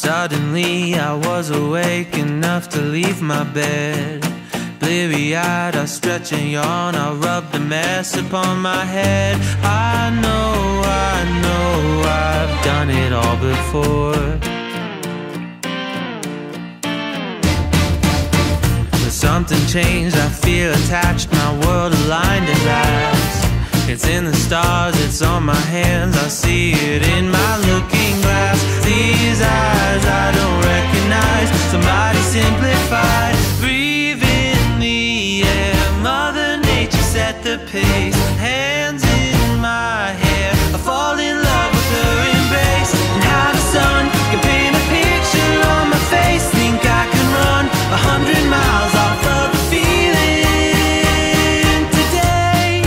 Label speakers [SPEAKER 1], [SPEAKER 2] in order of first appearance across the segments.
[SPEAKER 1] Suddenly I was awake enough to leave my bed. Bleary-eyed, I stretch and yawn, I rub the mess upon my head. I know I've done it all before. But something changed, I feel attached, my world aligned at last. It's in the stars, it's on my hands, I see it in my looking glass. These eyes I don't recognize, somebody simplified. Breathe in the air, Mother Nature set the pace. Hands in my hair, I fall in love with her embrace. And how the sun can paint a picture on my face. Think I can run 100 miles off of the feeling today.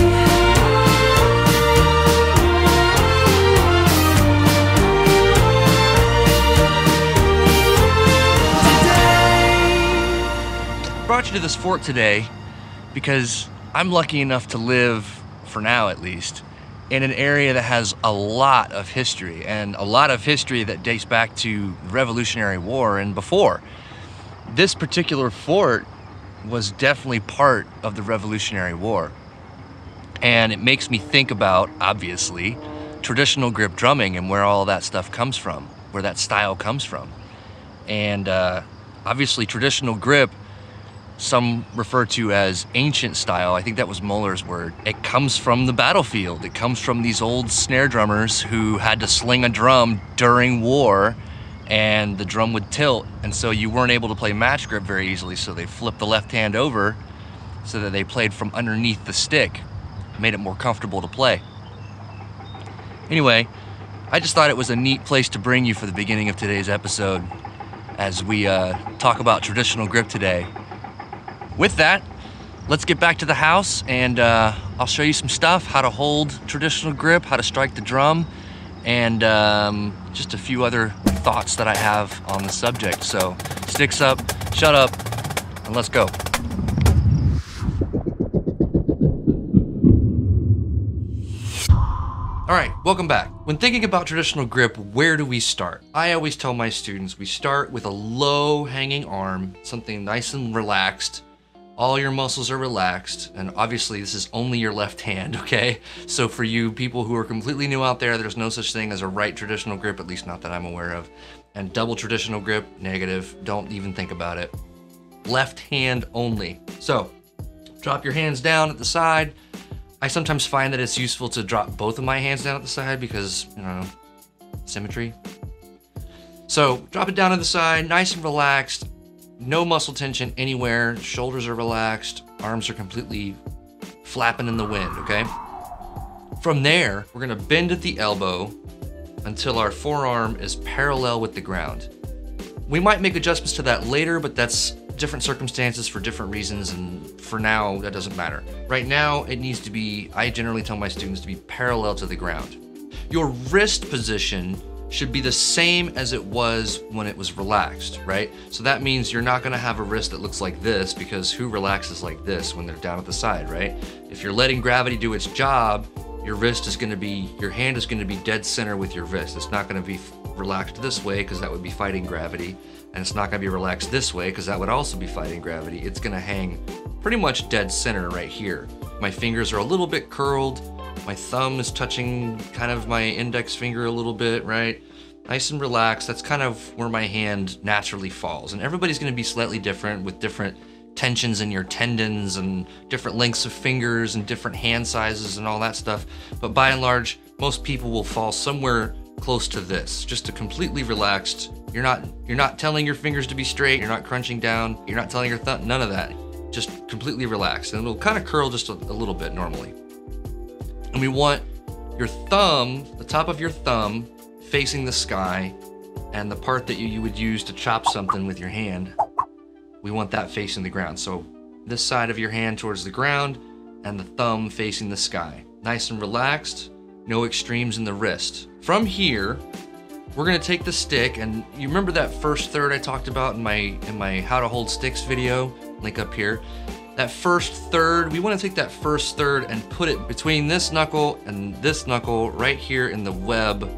[SPEAKER 2] Brought you to this fort today because I'm lucky enough to live, for now at least, in an area that has a lot of history, and a lot of history that dates back to the Revolutionary War and before. This particular fort was definitely part of the Revolutionary War, and it makes me think about, obviously, traditional grip drumming and where all that stuff comes from, where that style comes from. And obviously traditional grip, some refer to as ancient style. I think that was Muller's word. It comes from the battlefield. It comes from these old snare drummers who had to sling a drum during war, and the drum would tilt, and so you weren't able to play match grip very easily, so they flipped the left hand over so that they played from underneath the stick. Made it more comfortable to play. Anyway, I just thought it was a neat place to bring you for the beginning of today's episode as we talk about traditional grip today. With that, let's get back to the house, and I'll show you some stuff, how to hold traditional grip, how to strike the drum, and just a few other thoughts that I have on the subject. So sticks up, shut up, and let's go. All right, welcome back. When thinking about traditional grip, where do we start? I always tell my students we start with a low hanging arm, something nice and relaxed. All your muscles are relaxed, and obviously this is only your left hand, okay? So for you people who are completely new out there, there's no such thing as a right traditional grip, at least not that I'm aware of. And double traditional grip, negative, don't even think about it. Left hand only. So, drop your hands down at the side. I sometimes find that it's useful to drop both of my hands down at the side because, you know, symmetry. So, drop it down to the side, nice and relaxed. No muscle tension anywhere, shoulders are relaxed, arms are completely flapping in the wind, okay? From there, we're gonna bend at the elbow until our forearm is parallel with the ground. We might make adjustments to that later, but that's different circumstances for different reasons, and for now, that doesn't matter. Right now, it needs to be, I generally tell my students to be parallel to the ground. Your wrist position should be the same as it was when it was relaxed, right? So that means you're not gonna have a wrist that looks like this, because who relaxes like this when they're down at the side, right? If you're letting gravity do its job, your wrist is gonna be, your hand is gonna be dead center with your wrist. It's not gonna be relaxed this way, because that would be fighting gravity, and it's not gonna be relaxed this way, because that would also be fighting gravity. It's gonna hang pretty much dead center right here. My fingers are a little bit curled, my thumb is touching kind of my index finger a little bit, right? Nice and relaxed. That's kind of where my hand naturally falls. And everybody's gonna be slightly different with different tensions in your tendons and different lengths of fingers and different hand sizes and all that stuff. But by and large, most people will fall somewhere close to this, just a completely relaxed. You're not telling your fingers to be straight, you're not crunching down, you're not telling your thumb, none of that. Just completely relaxed. And it'll kind of curl just a little bit normally. And we want your thumb, the top of your thumb, facing the sky, and the part that you would use to chop something with your hand, we want that facing the ground. So this side of your hand towards the ground, and the thumb facing the sky. Nice and relaxed, no extremes in the wrist. From here, we're gonna take the stick, and you remember that first third I talked about in my how to hold sticks video, link up here. That first third, we want to take that first third and put it between this knuckle and this knuckle right here in the web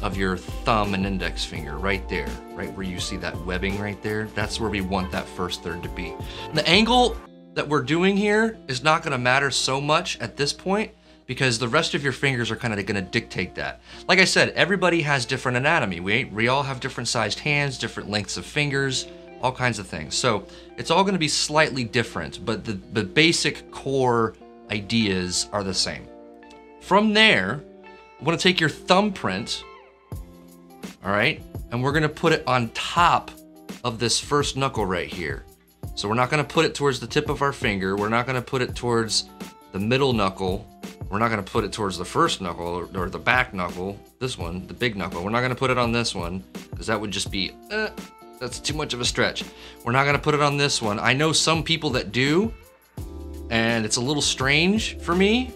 [SPEAKER 2] of your thumb and index finger, right there, right where you see that webbing right there. That's where we want that first third to be. The angle that we're doing here is not gonna matter so much at this point because the rest of your fingers are kind of gonna dictate that. Like I said, everybody has different anatomy. We all have different sized hands, different lengths of fingers, all kinds of things. So it's all gonna be slightly different, but the basic core ideas are the same. From there, I'm gonna take your thumbprint, all right, and we're gonna put it on top of this first knuckle right here. So we're not gonna put it towards the tip of our finger. We're not gonna put it towards the middle knuckle. We're not gonna put it towards the first knuckle or the back knuckle, this one, the big knuckle. We're not gonna put it on this one because that would just be, that's too much of a stretch. We're not gonna put it on this one. I know some people that do, and it's a little strange for me.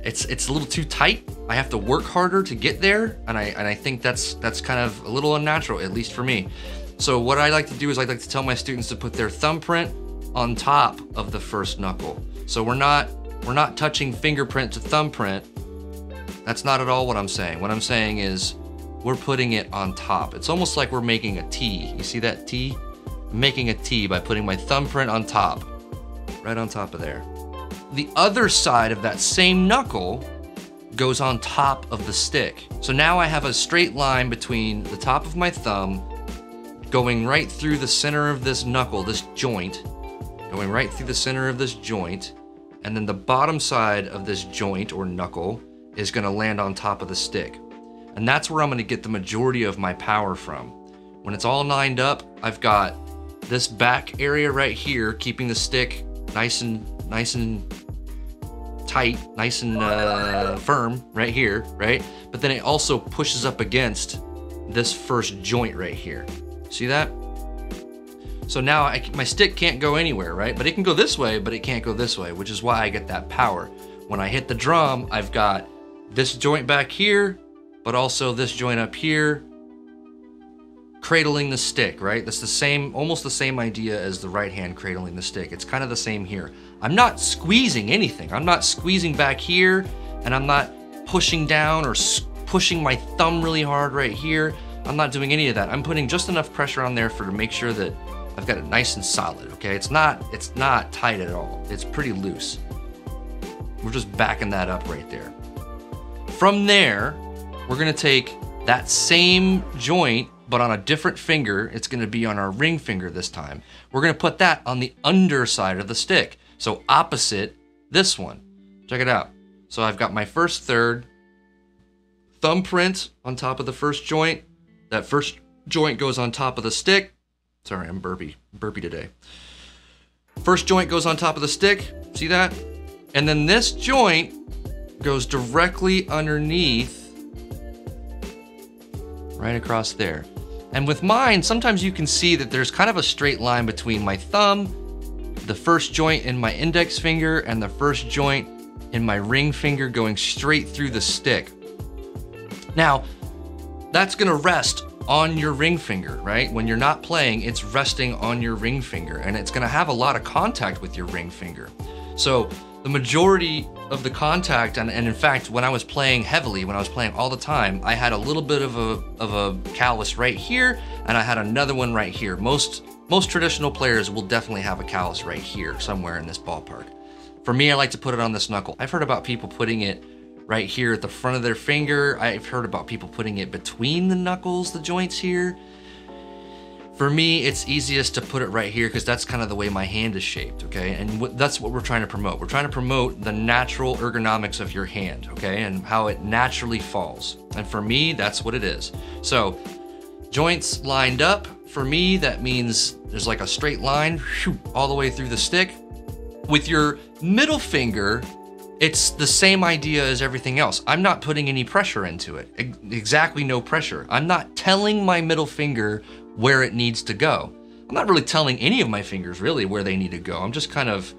[SPEAKER 2] It's a little too tight. I have to work harder to get there, and I think that's kind of a little unnatural, at least for me. So what I like to do is I like to tell my students to put their thumbprint on top of the first knuckle. So we're not touching fingerprint to thumbprint. That's not at all what I'm saying. What I'm saying is we're putting it on top. It's almost like we're making a T. You see that T? I'm making a T by putting my thumbprint on top, right on top of there. The other side of that same knuckle goes on top of the stick. So now I have a straight line between the top of my thumb going right through the center of this knuckle, this joint, going right through the center of this joint, and then the bottom side of this joint or knuckle is gonna land on top of the stick. And that's where I'm gonna get the majority of my power from. When it's all lined up, I've got this back area right here, keeping the stick nice and tight, nice and firm right here, right? But then it also pushes up against this first joint right here. See that? So now my stick can't go anywhere, right? But it can go this way, but it can't go this way, which is why I get that power. When I hit the drum, I've got this joint back here, but also this joint up here, cradling the stick, right? That's the same, almost the same idea as the right hand cradling the stick. It's kind of the same here. I'm not squeezing anything. I'm not squeezing back here, and I'm not pushing down or pushing my thumb really hard right here. I'm not doing any of that. I'm putting just enough pressure on there to make sure that I've got it nice and solid, okay? It's not tight at all. It's pretty loose. We're just backing that up right there. From there, we're gonna take that same joint, but on a different finger. It's gonna be on our ring finger this time. We're gonna put that on the underside of the stick. So opposite this one. Check it out. So I've got my first third, thumbprint on top of the first joint. That first joint goes on top of the stick. Sorry, I'm burpy today. First joint goes on top of the stick, see that? And then this joint goes directly underneath, right across there. And with mine, sometimes you can see that there's kind of a straight line between my thumb, the first joint in my index finger, and the first joint in my ring finger going straight through the stick. Now, that's gonna rest on your ring finger, right? When you're not playing, it's resting on your ring finger, and it's gonna have a lot of contact with your ring finger. So the majority of the contact, and in fact, when I was playing heavily, when I was playing all the time, I had a little bit of a callus right here, and I had another one right here. Most traditional players will definitely have a callus right here, somewhere in this ballpark. For me, I like to put it on this knuckle. I've heard about people putting it right here at the front of their finger. I've heard about people putting it between the knuckles, the joints here. For me, it's easiest to put it right here because that's kind of the way my hand is shaped, okay? And that's what we're trying to promote. We're trying to promote the natural ergonomics of your hand, okay? And how it naturally falls. And for me, that's what it is. So, joints lined up. For me, that means there's like a straight line all the way through the stick. With your middle finger, it's the same idea as everything else. I'm not putting any pressure into it. Exactly no pressure. I'm not telling my middle finger where it needs to go. I'm not really telling any of my fingers really where they need to go. I'm just kind of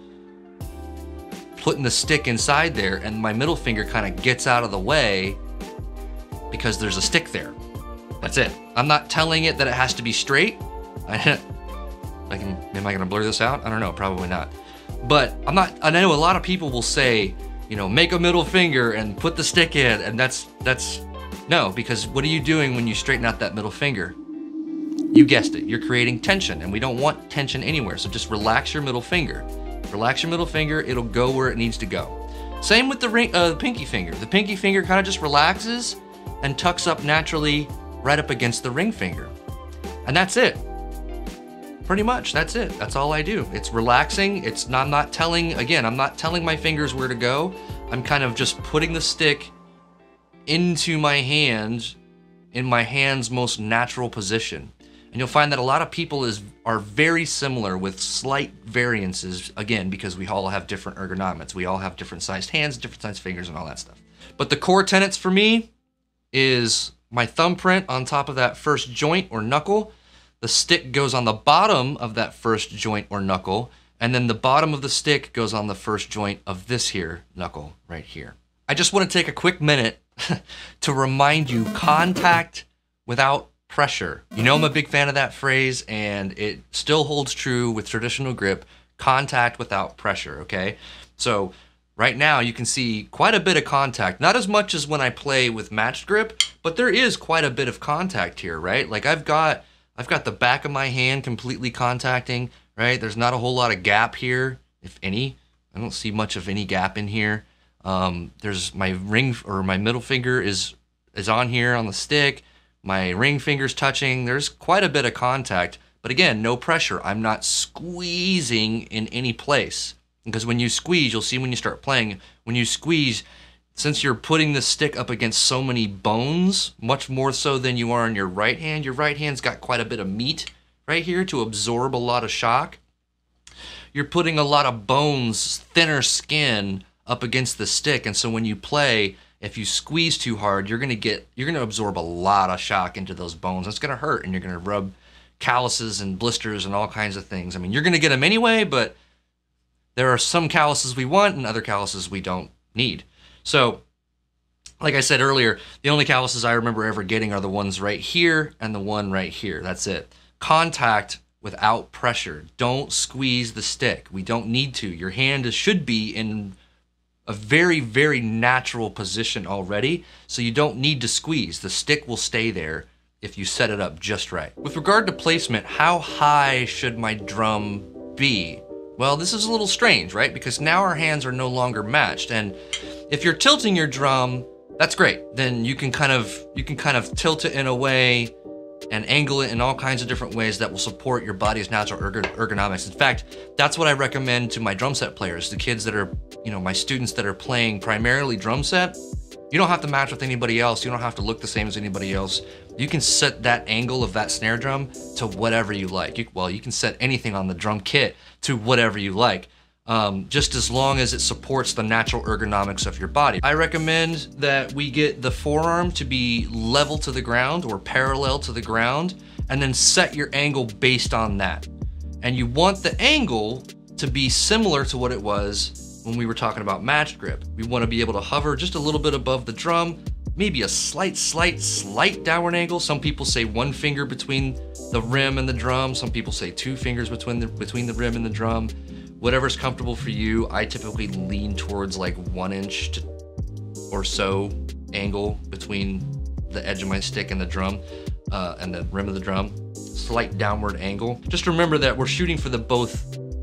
[SPEAKER 2] putting the stick inside there, and my middle finger kind of gets out of the way because there's a stick there. That's it. I'm not telling it that it has to be straight. Am I gonna blur this out? I don't know, probably not. But I know a lot of people will say, you know, make a middle finger and put the stick in, and that's No, because what are you doing when you straighten out that middle finger? You guessed it, you're creating tension, and we don't want tension anywhere, so just relax your middle finger. Relax your middle finger, it'll go where it needs to go. Same with the pinky finger. The pinky finger kind of just relaxes and tucks up naturally right up against the ring finger. And that's it. Pretty much, that's it. That's all I do. It's relaxing. I'm not telling my fingers where to go. I'm kind of just putting the stick into my hand in my hand's most natural position. And you'll find that a lot of people are very similar with slight variances, again, because we all have different ergonomics. We all have different sized hands, different sized fingers, and all that stuff. But the core tenets for me is my thumbprint on top of that first joint or knuckle. The stick goes on the bottom of that first joint or knuckle, and then the bottom of the stick goes on the first joint of this here knuckle right here. I just want to take a quick minute to remind you, contact without pressure. You know I'm a big fan of that phrase, and it still holds true with traditional grip, contact without pressure, okay? So right now you can see quite a bit of contact, not as much as when I play with matched grip, but there is quite a bit of contact here, right? Like I've got the back of my hand completely contacting, right? There's not a whole lot of gap here, if any. I don't see much of any gap in here. There's my ring, or my middle finger is on here on the stick. My ring finger's touching. There's quite a bit of contact, but again, no pressure. I'm not squeezing in any place, because when you squeeze, you'll see when you start playing, when you squeeze, since you're putting the stick up against so many bones, much more so than you are in your right hand's got quite a bit of meat right here to absorb a lot of shock. You're putting a lot of bones, thinner skin up against the stick, and so when you play, if you squeeze too hard, you're gonna absorb a lot of shock into those bones. It's gonna hurt, and you're gonna rub calluses and blisters and all kinds of things. I mean, you're gonna get them anyway, but there are some calluses we want and other calluses we don't need. So, like I said earlier, the only calluses I remember ever getting are the ones right here and the one right here. That's it. Contact without pressure. Don't squeeze the stick. We don't need to. Your hand should be in a very, very natural position already, so you don't need to squeeze. The stick will stay there if you set it up just right. With regard to placement, how high should my drum be? Well, this is a little strange, right? Because now our hands are no longer matched, and if you're tilting your drum, that's great. Then you can kind of tilt it in a way and angle it in all kinds of different ways that will support your body's natural ergonomics. In fact, that's what I recommend to my drum set players, the kids that are, my students that are playing primarily drum set. You don't have to match with anybody else. You don't have to look the same as anybody else. You can set that angle of that snare drum to whatever you like. You can set anything on the drum kit to whatever you like, just as long as it supports the natural ergonomics of your body. I recommend that we get the forearm to be level to the ground or parallel to the ground, and then set your angle based on that. And you want the angle to be similar to what it was when we were talking about matched grip. We want to be able to hover just a little bit above the drum, maybe a slight downward angle. Some people say 1 finger between the rim and the drum. Some people say 2 fingers between the rim and the drum. Whatever's comfortable for you. I typically lean towards like 1 inch or so angle between the edge of my stick and the drum and the rim of the drum. Slight downward angle. Just remember that we're shooting for the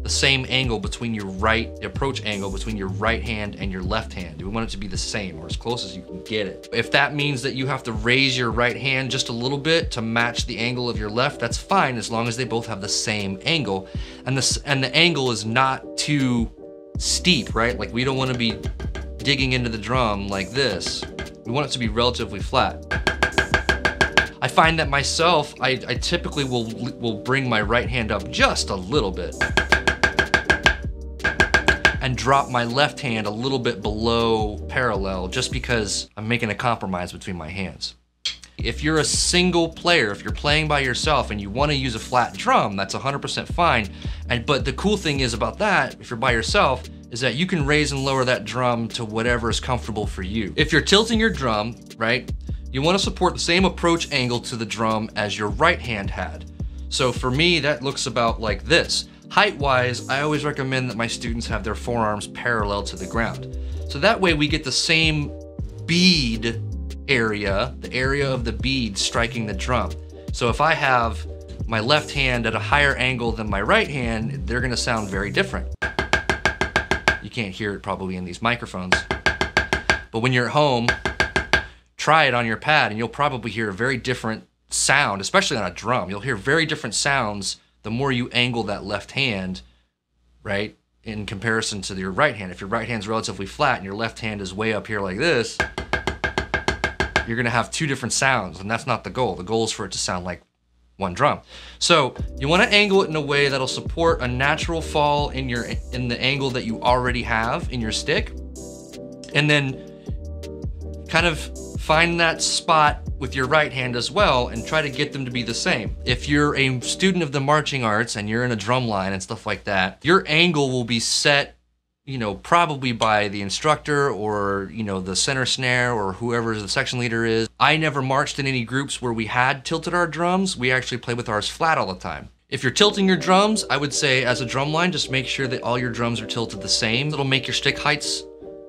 [SPEAKER 2] same angle between the approach angle between your right hand and your left hand. We want it to be the same, or as close as you can get it. If that means that you have to raise your right hand just a little bit to match the angle of your left, that's fine, as long as they both have the same angle. And the angle is not too steep, right? Like, we don't want to be digging into the drum like this. We want it to be relatively flat. I find that myself, I typically will bring my right hand up just a little bit and drop my left hand a little bit below parallel, just because I'm making a compromise between my hands. If you're a single player, if you're playing by yourself and you want to use a flat drum, that's 100% fine. But the cool thing is about that, if you're by yourself, is that you can raise and lower that drum to whatever is comfortable for you. If you're tilting your drum, right, you want to support the same approach angle to the drum as your right hand had. So for me, that looks about like this. Height-wise, I always recommend that my students have their forearms parallel to the ground. So that way we get the same bead area, the area of the bead striking the drum. So if I have my left hand at a higher angle than my right hand, they're gonna sound very different. You can't hear it probably in these microphones. But when you're at home, try it on your pad and you'll probably hear a very different sound, especially on a drum. You'll hear very different sounds the more you angle that left hand, right, in comparison to your right hand. If your right hand's relatively flat and your left hand is way up here like this, you're gonna have two different sounds, and that's not the goal. The goal is for it to sound like one drum. So you wanna angle it in a way that'll support a natural fall in the angle that you already have in your stick, and then kind of find that spot with your right hand as well and try to get them to be the same. If you're a student of the marching arts and you're in a drum line and stuff like that, your angle will be set, you know, probably by the instructor or, you know, the center snare or whoever the section leader is. I never marched in any groups where we had tilted our drums. We actually played with ours flat all the time. If you're tilting your drums, I would say as a drum line, just make sure that all your drums are tilted the same. It'll make your stick heights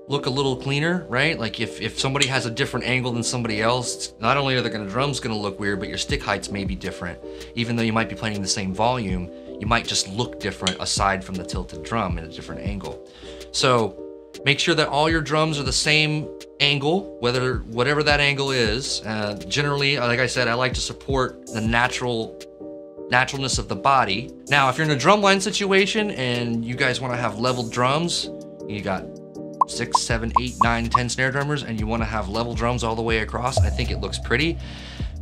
[SPEAKER 2] look a little cleaner, right? Like if somebody has a different angle than somebody else, not only are the drums gonna look weird, but your stick heights may be different. Even though you might be playing the same volume, you might just look different aside from the tilted drum in a different angle. So make sure that all your drums are the same angle, whatever that angle is. Generally, like I said, I like to support the naturalness of the body. Now, if you're in a drum line situation and you guys wanna have leveled drums, you got 6, 7, 8, 9, 10 snare drummers and you want to have level drums all the way across, I think it looks pretty,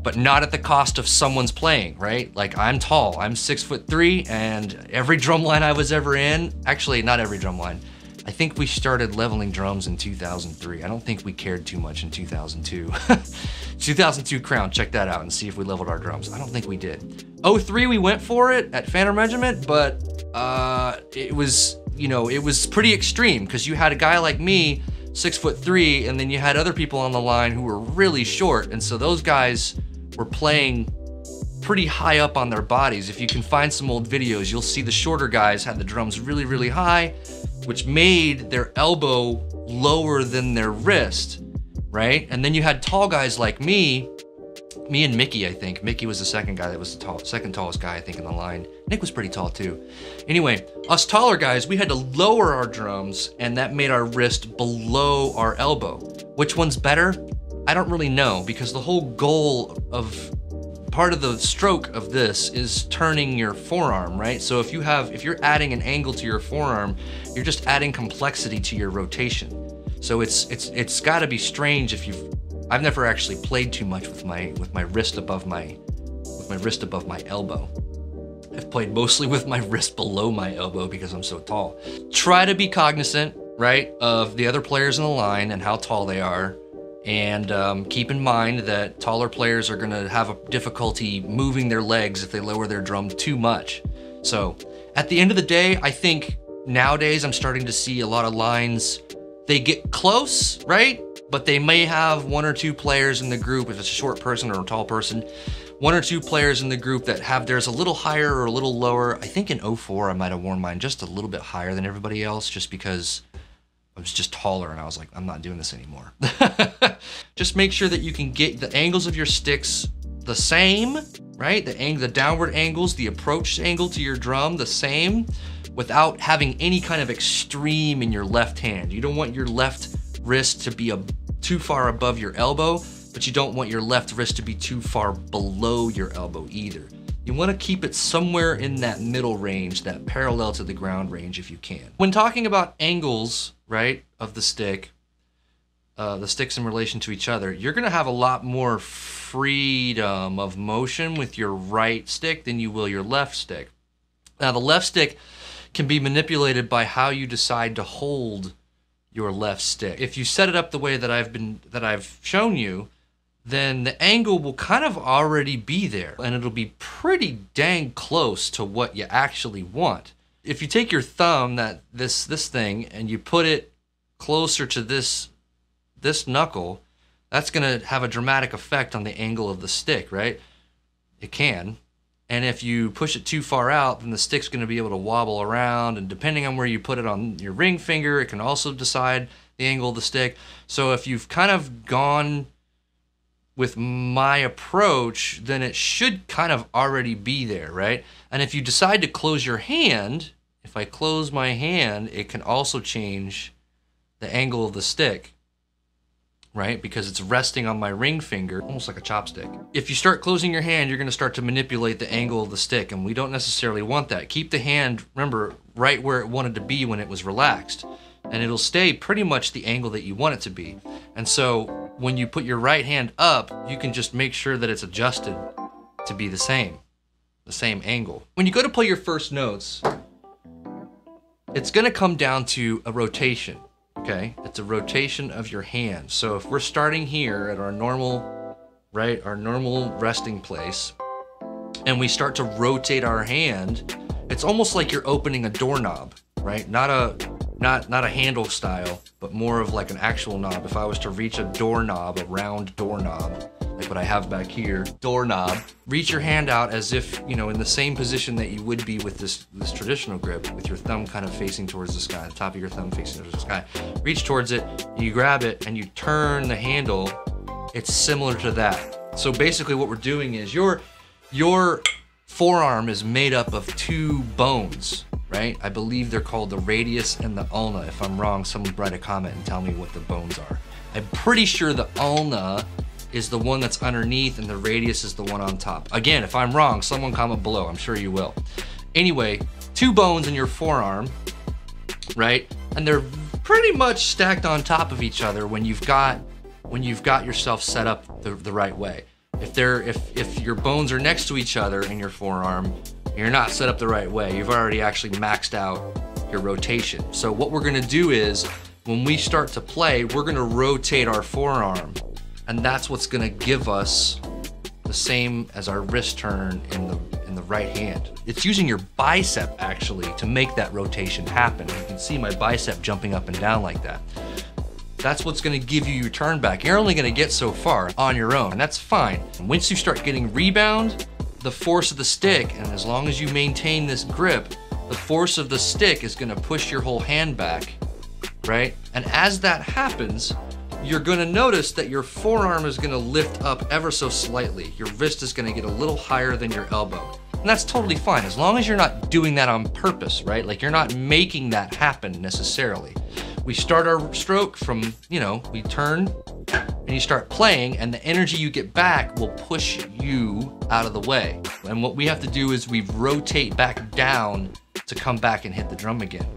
[SPEAKER 2] but not at the cost of someone's playing, right? Like I'm tall, I'm 6'3", and every drum line I was ever in, actually not every drum line, I think we started leveling drums in 2003. I don't think we cared too much in 2002. 2002 Crown, check that out and see if we leveled our drums. I don't think we did. 03 we went for it at Phantom Regiment, but it was, you know, it was pretty extreme because you had a guy like me, 6'3", and then you had other people on the line who were really short, and so those guys were playing pretty high up on their bodies. If you can find some old videos, you'll see the shorter guys had the drums really, really high, which made their elbow lower than their wrist, right? And then you had tall guys like me and Mickey, I think. Mickey was the second guy that was the second tallest guy, I think, in the line. Nick was pretty tall too. Anyway, us taller guys, we had to lower our drums, and that made our wrist below our elbow. Which one's better? I don't really know, because the whole goal of part of the stroke of this is turning your forearm, right? So if you're adding an angle to your forearm, you're just adding complexity to your rotation. So it's got to be strange if I've never actually played too much with my wrist above my elbow. I've played mostly with my wrist below my elbow because I'm so tall. Try to be cognizant, right, of the other players in the line and how tall they are. And keep in mind that taller players are gonna have a difficulty moving their legs if they lower their drum too much. So at the end of the day, I think nowadays I'm starting to see a lot of lines, they get close, right? But they may have one or two players in the group, if it's a short person or a tall person, one or two players in the group that have theirs a little higher or a little lower. I think in 04 I might have worn mine just a little bit higher than everybody else just because I was just taller and I was like, I'm not doing this anymore. Just make sure that you can get the angles of your sticks the same, right? The downward angles, the approach angle to your drum, the same, without having any kind of extreme in your left hand. You don't want your left wrist to be too far above your elbow, but you don't want your left wrist to be too far below your elbow either. You want to keep it somewhere in that middle range, that parallel to the ground range if you can. When talking about angles, right, of the sticks in relation to each other, you're going to have a lot more freedom of motion with your right stick than you will your left stick. Now, the left stick can be manipulated by how you decide to hold your left stick. If you set it up the way that I've shown you, then the angle will kind of already be there, and it'll be pretty dang close to what you actually want. If you take your thumb, this thing, and you put it closer to this knuckle, that's gonna have a dramatic effect on the angle of the stick, right? It can. And if you push it too far out, then the stick's gonna be able to wobble around, and depending on where you put it on your ring finger, it can also decide the angle of the stick. So if you've kind of gone with my approach, then it should kind of already be there, right? And if you decide to close your hand, if I close my hand, it can also change the angle of the stick, right? Because it's resting on my ring finger, almost like a chopstick. If you start closing your hand, you're gonna start to manipulate the angle of the stick, and we don't necessarily want that. Keep the hand, remember, right where it wanted to be when it was relaxed, and it'll stay pretty much the angle that you want it to be. And so when you put your right hand up, you can just make sure that it's adjusted to be the same angle. When you go to play your first notes, it's gonna come down to a rotation. Okay, it's a rotation of your hand. So if we're starting here at our normal, right, our normal resting place, and we start to rotate our hand, it's almost like you're opening a doorknob, right? Not a handle style, but more of like an actual knob. If I was to reach a doorknob, a round doorknob, like what I have back here, doorknob, reach your hand out as if, you know, in the same position that you would be with this traditional grip, with your thumb kind of facing towards the sky, the top of your thumb facing towards the sky. Reach towards it, you grab it, and you turn the handle. It's similar to that. So basically what we're doing is your forearm is made up of two bones, right? I believe they're called the radius and the ulna. If I'm wrong, someone write a comment and tell me what the bones are. I'm pretty sure the ulna is the one that's underneath and the radius is the one on top. Again, if I'm wrong, someone comment below, I'm sure you will. Anyway, two bones in your forearm, right? And they're pretty much stacked on top of each other when you've got yourself set up the right way. If your bones are next to each other in your forearm, you're not set up the right way. You've already actually maxed out your rotation. So what we're gonna do is, when we start to play, we're gonna rotate our forearm, and that's what's gonna give us the same as our wrist turn in the right hand. It's using your bicep actually to make that rotation happen. You can see my bicep jumping up and down like that. That's what's gonna give you your turn back. You're only gonna get so far on your own, and that's fine. And once you start getting rebound, the force of the stick, and as long as you maintain this grip, the force of the stick is gonna push your whole hand back, right? And as that happens, you're gonna notice that your forearm is gonna lift up ever so slightly. Your wrist is gonna get a little higher than your elbow. And that's totally fine, as long as you're not doing that on purpose, right? Like, you're not making that happen necessarily. We start our stroke from, you know, we turn and you start playing, and the energy you get back will push you out of the way. And what we have to do is we rotate back down to come back and hit the drum again.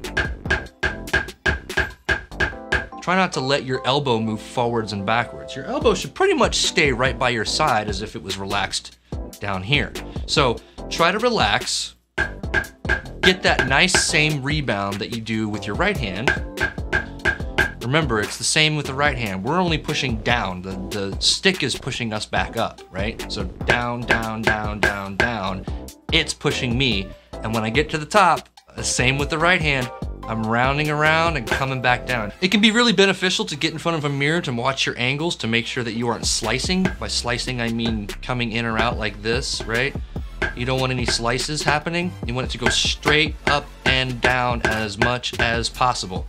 [SPEAKER 2] Try not to let your elbow move forwards and backwards. Your elbow should pretty much stay right by your side as if it was relaxed down here. So try to relax, get that nice same rebound that you do with your right hand. Remember, it's the same with the right hand. We're only pushing down. The stick is pushing us back up, right? So down, down, down, down, down. It's pushing me. And when I get to the top, same with the right hand, I'm rounding around and coming back down. It can be really beneficial to get in front of a mirror to watch your angles to make sure that you aren't slicing. By slicing, I mean coming in or out like this, right? You don't want any slices happening. You want it to go straight up and down as much as possible.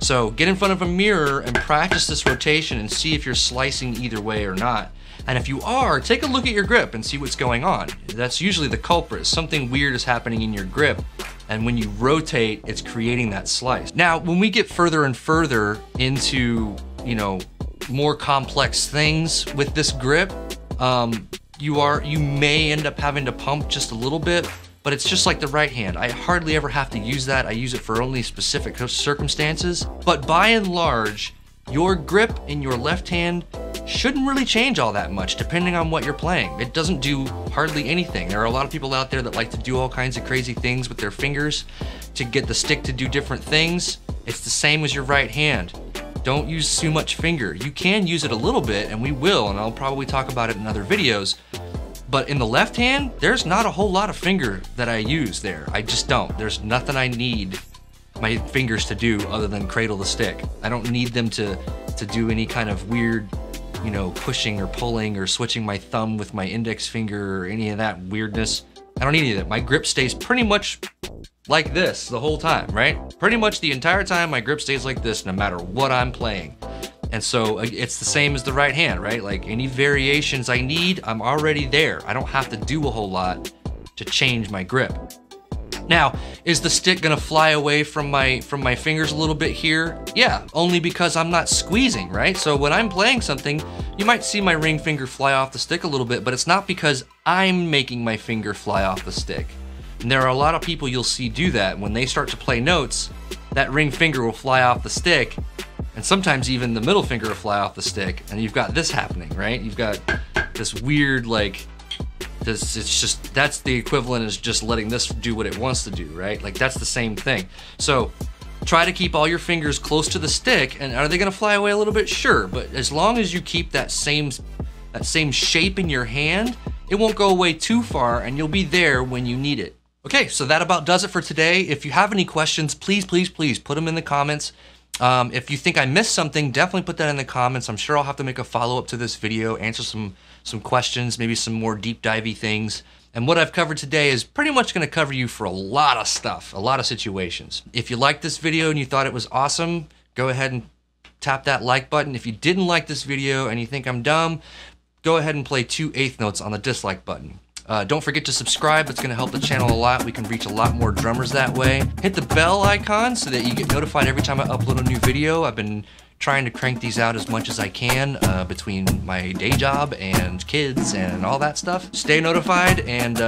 [SPEAKER 2] So get in front of a mirror and practice this rotation and see if you're slicing either way or not. And if you are, take a look at your grip and see what's going on. That's usually the culprit. Something weird is happening in your grip, and when you rotate, it's creating that slice. Now, when we get further and further into, you know, more complex things with this grip, you may end up having to pump just a little bit, but it's just like the right hand. I hardly ever have to use that. I use it for only specific circumstances. But by and large, your grip in your left hand shouldn't really change all that much depending on what you're playing. It doesn't do hardly anything. There are a lot of people out there that like to do all kinds of crazy things with their fingers to get the stick to do different things. It's the same as your right hand. Don't use too much finger. You can use it a little bit, and we will, and I'll probably talk about it in other videos. But in the left hand, there's not a whole lot of finger that I use there. I just don't. There's nothing I need my fingers to do other than cradle the stick. I don't need them to do any kind of weird, you know, pushing or pulling or switching my thumb with my index finger or any of that weirdness. I don't need any of that. My grip stays pretty much like this the whole time, right? Pretty much the entire time my grip stays like this no matter what I'm playing. And so it's the same as the right hand, right? Like any variations I need, I'm already there. I don't have to do a whole lot to change my grip. Now, is the stick gonna fly away from my fingers a little bit here? Yeah, only because I'm not squeezing, right? So when I'm playing something, you might see my ring finger fly off the stick a little bit, but it's not because I'm making my finger fly off the stick. And there are a lot of people you'll see do that. When they start to play notes, that ring finger will fly off the stick, and sometimes even the middle finger will fly off the stick, and you've got this happening, right? You've got this weird, like, it's just, that's the equivalent as just letting this do what it wants to do, right? Like, that's the same thing. So try to keep all your fingers close to the stick, and are they gonna fly away a little bit? Sure, but as long as you keep that same shape in your hand, it won't go away too far, and you'll be there when you need it. Okay, so that about does it for today. If you have any questions, please put them in the comments. If you think I missed something, definitely put that in the comments. I'm sure I'll have to make a follow-up to this video, answer some questions, maybe some more deep divey things. And what I've covered today is pretty much gonna cover you for a lot of stuff, a lot of situations. If you liked this video and you thought it was awesome, go ahead and tap that like button. If you didn't like this video and you think I'm dumb, go ahead and play 2/8 notes on the dislike button. Don't forget to subscribe. It's going to help the channel a lot. We can reach a lot more drummers that way. Hit the bell icon so that you get notified every time I upload a new video. I've been trying to crank these out as much as I can between my day job and kids and all that stuff. Stay notified and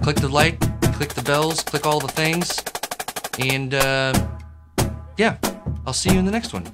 [SPEAKER 2] click the like, click the bells, click all the things. And yeah, I'll see you in the next one.